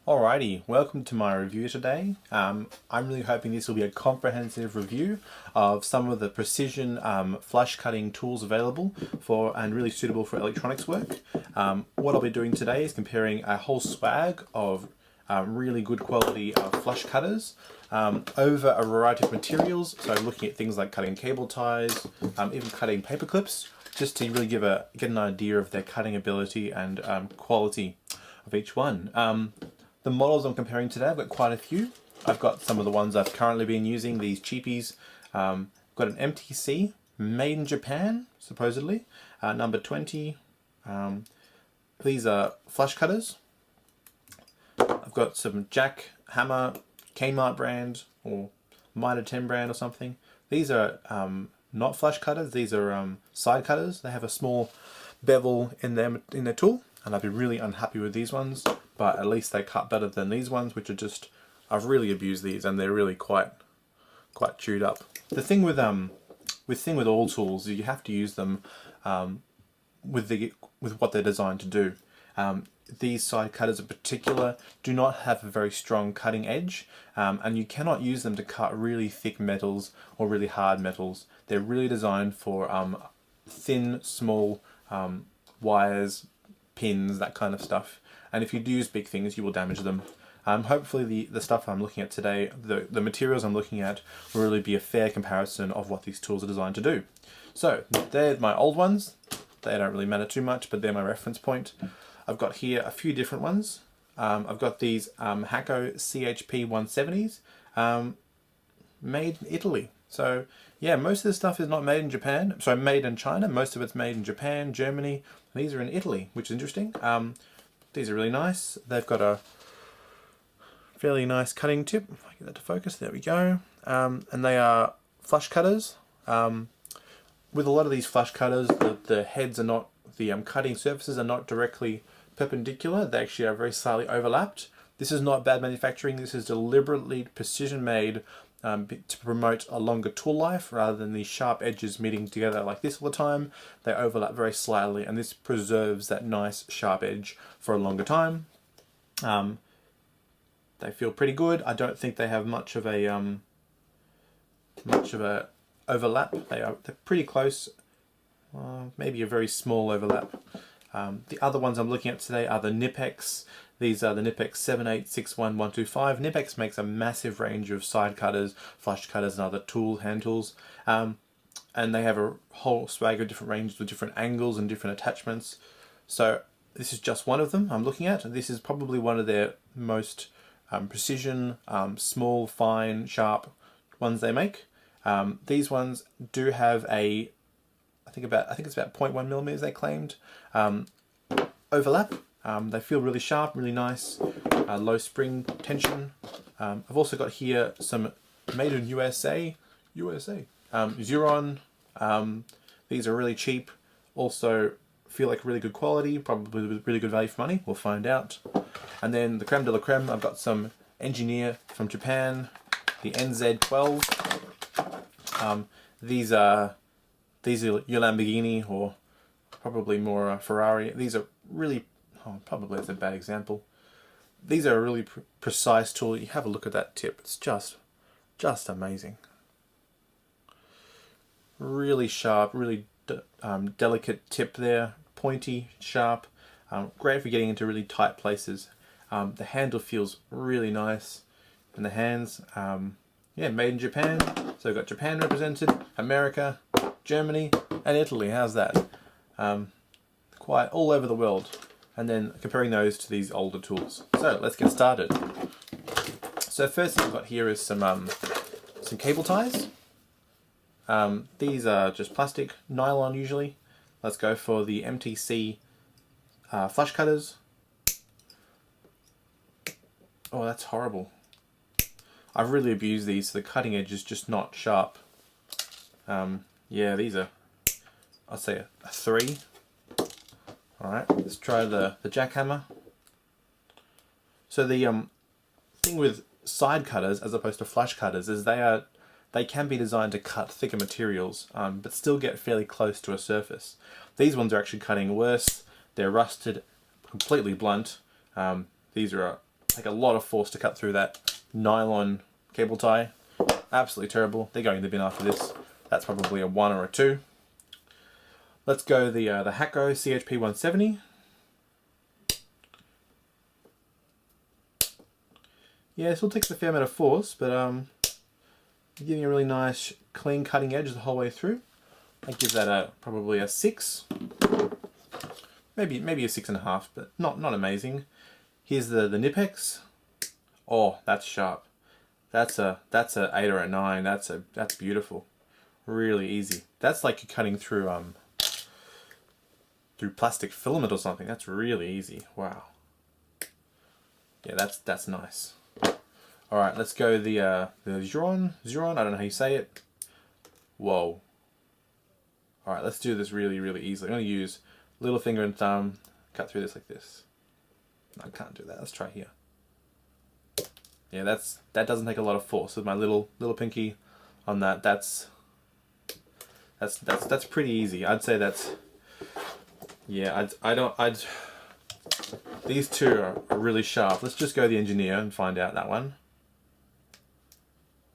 Alrighty, welcome to my review today. I'm really hoping this will be a comprehensive review of some of the precision flush cutting tools available for and really suitable for electronics work. What I'll be doing today is comparing a whole swag of really good quality flush cutters over a variety of materials. So looking at things like cutting cable ties, even cutting paper clips, just to really get an idea of their cutting ability and quality of each one. The models I'm comparing today, I've got quite a few. I've got some of the ones I've currently been using, these cheapies. Got an MTC, made in Japan, supposedly, number 20. These are flush cutters. I've got some Jack Hammer, Kmart brand, or Mitre 10 brand or something. These are not flush cutters, these are side cutters. They have a small bevel in their tool, and I've been really unhappy with these ones, but at least they cut better than these ones, which are just, I've really abused these and they're really quite chewed up. The thing with all tools is you have to use them with what they're designed to do. These side cutters in particular do not have a very strong cutting edge, and you cannot use them to cut really thick metals or really hard metals. They're really designed for thin, small wires, pins, that kind of stuff. And if you do use big things, you will damage them. Hopefully the stuff I'm looking at today, the materials I'm looking at, will really be a fair comparison of what these tools are designed to do. So, they're my old ones. They don't really matter too much, but they're my reference point. I've got here a few different ones. I've got these Hakko CHP 170s, made in Italy. So yeah, most of this stuff is not made in Japan, sorry, made in China. Most of it's made in Japan, Germany. These are in Italy, which is interesting. These are really nice. They've got a fairly nice cutting tip. If I get that to focus, there we go. And they are flush cutters. With a lot of these flush cutters, the heads are not, the cutting surfaces are not directly perpendicular. They actually are very slightly overlapped. This is not bad manufacturing. This is deliberately precision made to promote a longer tool life rather than these sharp edges meeting together like this all the time. They overlap very slightly, and this preserves that nice sharp edge for a longer time. They feel pretty good. I don't think they have much of a overlap. They're pretty close. Maybe a very small overlap. The other ones I'm looking at today are the Knipex. These are the Knipex 7861125. Knipex makes a massive range of side cutters, flush cutters, and other hand tools. And they have a whole swag of different ranges with different angles and different attachments. So this is just one of them I'm looking at. This is probably one of their most precision, small, fine, sharp ones they make. These ones do have a, I think it's about 0.1 millimeters they claimed, overlap. They feel really sharp, really nice, low spring tension. I've also got here some made in USA, Xuron. These are really cheap, also feel like really good quality, probably with really good value for money. We'll find out. And then the creme de la creme, I've got some Engineer from Japan, the NZ12. These are your Lamborghini, or probably more Ferrari. These are really, probably that's a bad example. These are a really precise tool. You have a look at that tip. It's just amazing. Really sharp, really delicate tip there. Pointy, sharp. Great for getting into really tight places. The handle feels really nice in the hands. Yeah, made in Japan. So we've got Japan represented, America, Germany, and Italy. How's that? Quite all over the world. And then comparing those to these older tools. So let's get started. So first thing I've got here is some cable ties. These are just plastic, nylon usually. Let's go for the MTC flush cutters. Oh, that's horrible. I've really abused these, so the cutting edge is just not sharp. Yeah, these are, I'd say a 3. Alright, let's try the jackhammer. So the thing with side cutters as opposed to flush cutters is they can be designed to cut thicker materials, but still get fairly close to a surface. These ones are actually cutting worse. They're rusted, completely blunt. These are take a lot of force to cut through that nylon cable tie. Absolutely terrible. They're going in the bin after this. That's probably a 1 or a 2. Let's go the Hakko CHP 170. Yeah, it still takes a fair amount of force, but giving a really nice clean cutting edge the whole way through. I give that probably a 6. Maybe a 6.5, but not amazing. Here's the Knipex. Oh, that's sharp. That's a 8 or a 9. That's beautiful. Really easy. That's like you're cutting through plastic filament or something. That's really easy. Wow. Yeah, that's nice. All right, let's go the Xuron. I don't know how you say it. Whoa. All right, let's do this really easily. I'm gonna use little finger and thumb. Cut through this like this. No, I can't do that. Let's try here. Yeah, that doesn't take a lot of force with my little pinky on that. That's pretty easy. I'd say that's, yeah, these two are really sharp. Let's just go the engineer and find out that one.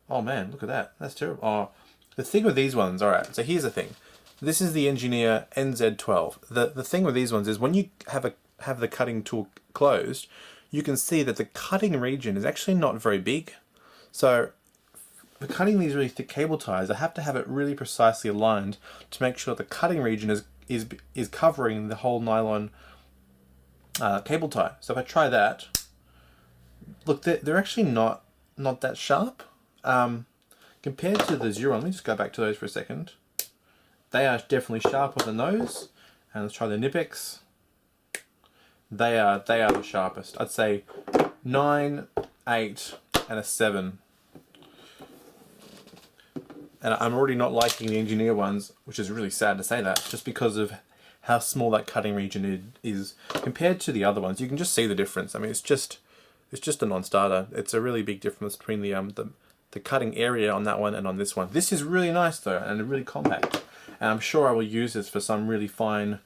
Oh man, look at that. That's terrible. Oh, the thing with these ones, all right, so here's the thing. This is the engineer NZ12. The thing with these ones is when you have the cutting tool closed, you can see that the cutting region is actually not very big. So for cutting these really thick cable ties, I have to have it really precisely aligned to make sure the cutting region is covering the whole nylon cable tie. So if I try that, look, they're actually not that sharp. Compared to the Xuron, let me just go back to those for a second. They are definitely sharper than those. And let's try the Knipex. They are the sharpest. I'd say 9, 8, and a 7. And I'm already not liking the engineer ones, which is really sad to say that, just because of how small that cutting region is compared to the other ones. You can just see the difference. I mean, it's just a non-starter. It's a really big difference between the cutting area on that one and on this one. This is really nice though, and really compact. And I'm sure I will use this for some really finer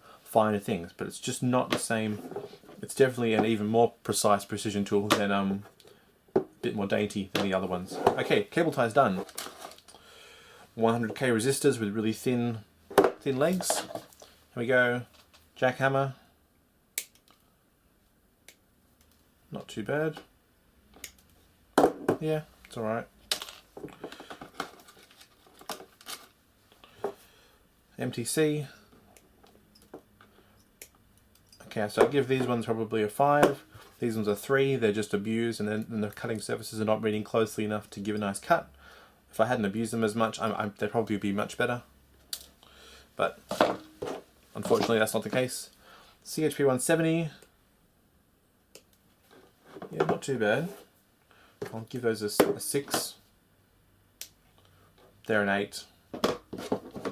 things, but it's just not the same. It's definitely an even more precise precision tool than a bit more dainty than the other ones. Okay, cable tie's done. 100k resistors with really thin legs. Here we go. Jackhammer. Not too bad. Yeah, it's alright. MTC. Okay, so I give these ones probably a 5. These ones are 3. They're just abused, and then the cutting surfaces are not reading closely enough to give a nice cut. If I hadn't abused them as much, they'd probably be much better. But unfortunately, that's not the case. CHP 170. Yeah, not too bad. I'll give those a 6. They're an 8.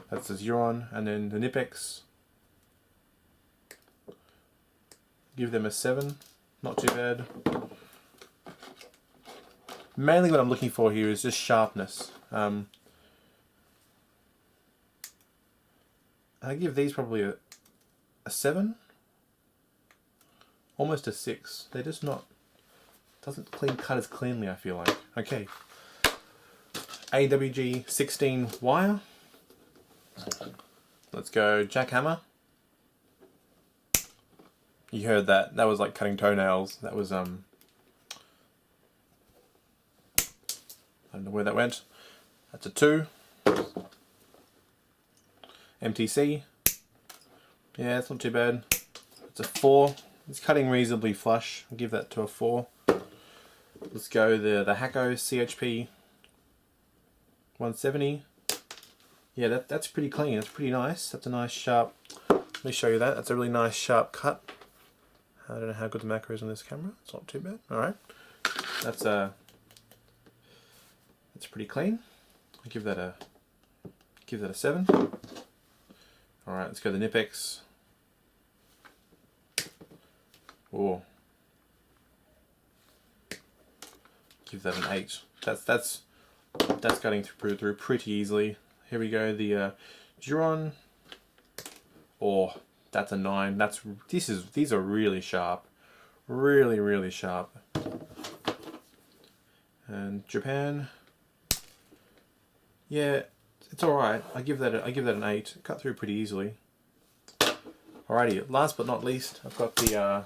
That's the Xuron, and then the Knipex. Give them a 7. Not too bad. Mainly what I'm looking for here is just sharpness. I give these probably a 7. Almost a 6. They're just not, doesn't cut as cleanly, I feel like. Okay. AWG 16 wire. Let's go jackhammer. You heard that. That was like cutting toenails. That was I don't know where that went. That's a 2. MTC. Yeah, it's not too bad. It's a 4. It's cutting reasonably flush. I'll give that to a 4. Let's go the Hakko CHP 170. Yeah, that's pretty clean. That's pretty nice. That's a nice sharp. Let me show you that. That's a really nice sharp cut. I don't know how good the macro is on this camera. It's not too bad. All right, that's pretty clean. I give that a 7. All right, let's go to the Knipex. Oh, give that an 8. That's cutting through pretty easily. Here we go, the Xuron. Oh, that's a 9. These are really sharp, really sharp. And Japan, yeah, it's alright. I give that an 8. It cut through pretty easily. Alrighty, last but not least, I've got the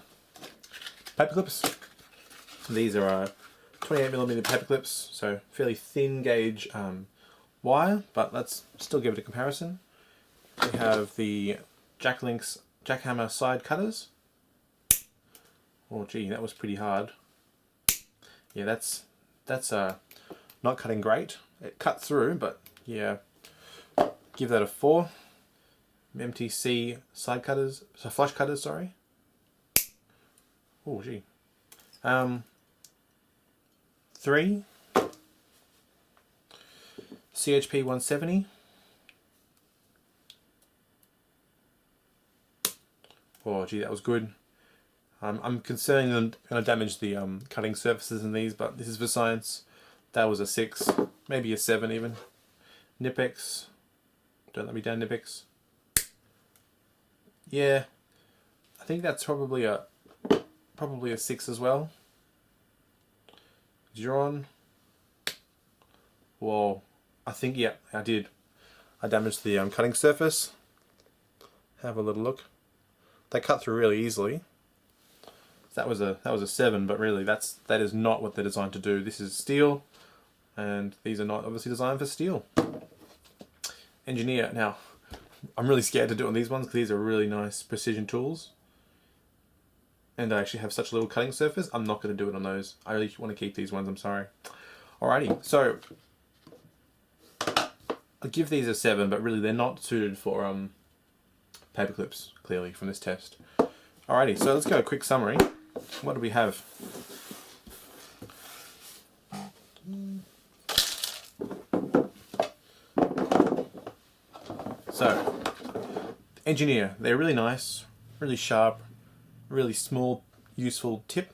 paper clips. These are 28mm paper clips, so fairly thin gauge wire, but let's still give it a comparison. We have the jackhammer side cutters. Oh gee, that was pretty hard. Yeah, that's not cutting great. It cut through, but yeah, give that a 4. MTC side cutters, so flush cutters, sorry. Oh gee. 3. CHP 170. Oh gee, that was good. I'm concerned I'm going to damage the cutting surfaces in these, but this is for science. That was a 6, maybe a 7 even. Knipex. Don't let me down, Knipex. Yeah, I think that's probably a 6 as well. Xuron. Whoa, I think, yeah, I did. I damaged the cutting surface. Have a little look. They cut through really easily. That was a 7, but really that is not what they're designed to do. This is steel, and these are not obviously designed for steel. Engineer. Now, I'm really scared to do it on these ones because these are really nice precision tools, and they actually have such a little cutting surface. I'm not going to do it on those. I really want to keep these ones. I'm sorry. Alrighty, so I'll give these a 7, but really they're not suited for paper clips. Clearly from this test. Alrighty, so let's go a quick summary. What do we have? So, engineer, they're really nice, really sharp, really small, useful tip,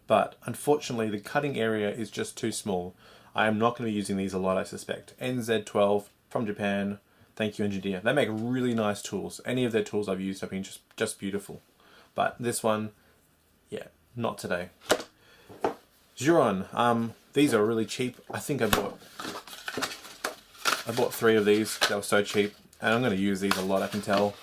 but unfortunately the cutting area is just too small. I am not going to be using these a lot, I suspect. NZ12 from Japan, thank you engineer. They make really nice tools. Any of their tools I've used have been just beautiful. But this one, yeah, not today. Xuron, these are really cheap. I think I bought 3 of these. They were so cheap, and I'm going to use these a lot, I can tell.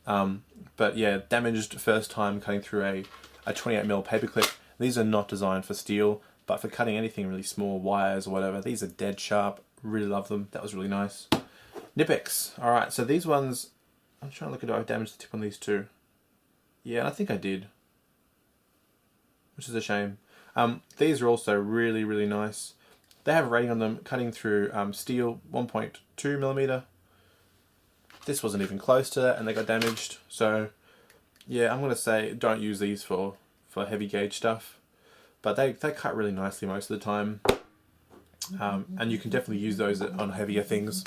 But yeah, damaged first time cutting through a 28mm paperclip. These are not designed for steel, but for cutting anything really small, wires or whatever. These are dead sharp. Really love them. That was really nice. Knipex. All right, so these ones, I'm trying to look at, I damaged the tip on these too. Yeah, I think I did, which is a shame. These are also really, really nice. They have a rating on them, cutting through steel 1.2mm. This wasn't even close to that, and they got damaged. So, yeah, I'm going to say don't use these for heavy gauge stuff. But they cut really nicely most of the time. And you can definitely use those on heavier things.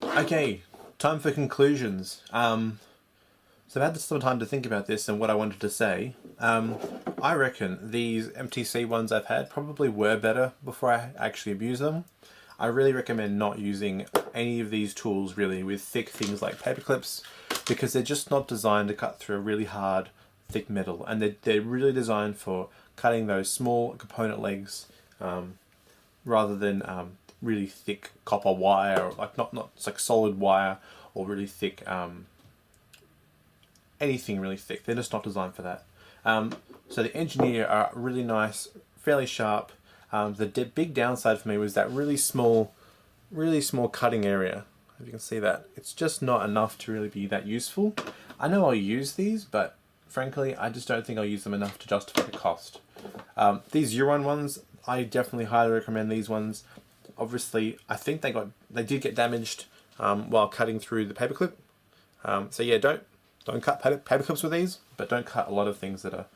Okay, time for conclusions. So I've had some time to think about this and what I wanted to say. I reckon these MTC ones I've had probably were better before I actually abused them. I really recommend not using any of these tools really with thick things like paper clips, because they're just not designed to cut through a really hard, thick metal, and they're really designed for cutting those small component legs rather than really thick copper wire, or like not it's like solid wire or really thick anything really thick. They're just not designed for that. So the engineer are really nice, fairly sharp. The big downside for me was that really small cutting area. If you can see that, it's just not enough to really be that useful. I know I'll use these, but frankly, I just don't think I'll use them enough to justify the cost. These Xuron ones, I definitely highly recommend these ones. Obviously, I think they did get damaged while cutting through the paperclip. So yeah, don't cut paperclips with these, but don't cut a lot of things that are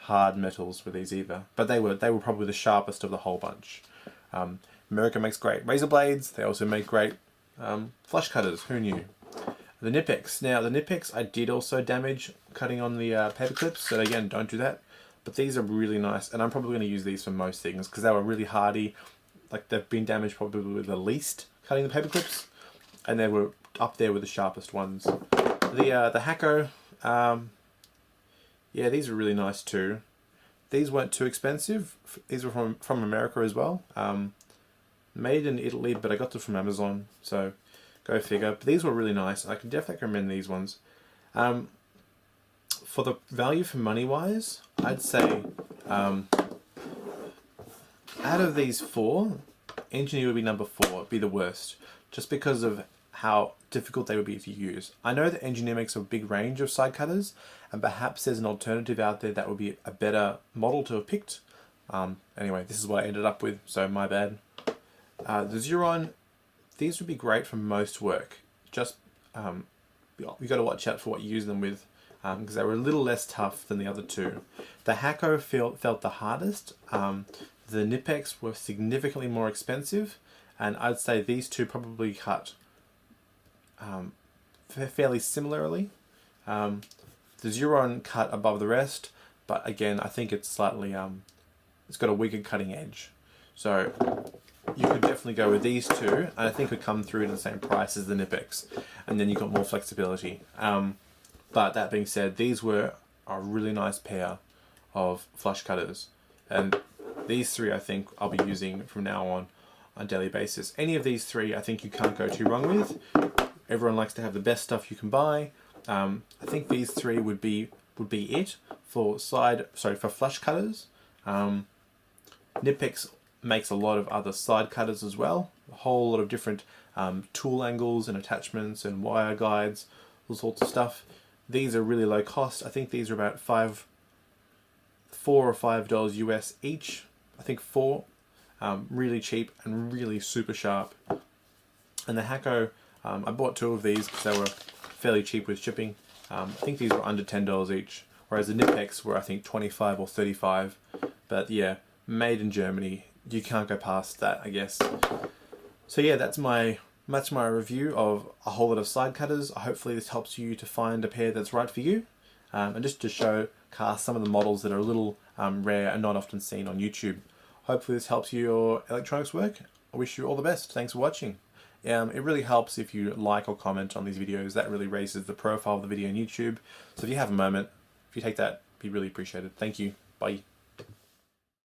hard metals with these either. But they were probably the sharpest of the whole bunch. America makes great razor blades. They also make great flush cutters. Who knew? The Knipex. Now the Knipex I did also damage cutting on the paper clips, so again, don't do that. But these are really nice, and I'm probably going to use these for most things because they were really hardy. Like they've been damaged probably with the least cutting the paper clips, and they were up there with the sharpest ones. The Hakko, yeah, these are really nice too. these weren't too expensive. These were from America as well. Made in Italy, but I got them from Amazon, so go figure. But these were really nice. I can definitely recommend these ones. For the value for money wise, I'd say out of these four, Engineer would be number 4, it'd be the worst, just because of how difficult they would be to use. I know that Engineer makes a big range of side cutters, and perhaps there's an alternative out there that would be a better model to have picked. Anyway, this is what I ended up with, so my bad. The Xuron, these would be great for most work. Just you got to watch out for what you use them with, because they were a little less tough than the other two. The Hakko felt the hardest. The Knipex were significantly more expensive, and I'd say these two probably cut fairly similarly. The Xuron cut above the rest, but again, I think it's slightly it's got a weaker cutting edge. So you could definitely go with these two, and I think it would come through at the same price as the Knipex, and then you've got more flexibility. But that being said, these were a really nice pair of flush cutters, and these three I think I'll be using from now on a daily basis. Any of these three I think you can't go too wrong with. Everyone likes to have the best stuff you can buy. I think these three would be it for flush cutters. Knipex makes a lot of other side cutters as well. A whole lot of different tool angles and attachments and wire guides, all sorts of stuff. These are really low cost. I think these are about $4 or $5 US each. I think 4. Really cheap and really super sharp. And the Hakko, I bought 2 of these because they were fairly cheap with shipping. I think these were under $10 each, whereas the Knipex were I think 25 or 35. But yeah, made in Germany. You can't go past that, I guess. So yeah, that's my review of a whole lot of side cutters. Hopefully this helps you to find a pair that's right for you. And just to showcase some of the models that are a little rare and not often seen on YouTube. Hopefully this helps your electronics work. I wish you all the best. Thanks for watching. It really helps if you like or comment on these videos. That really raises the profile of the video on YouTube. So if you have a moment, if you take that, it'd be really appreciated. Thank you. Bye.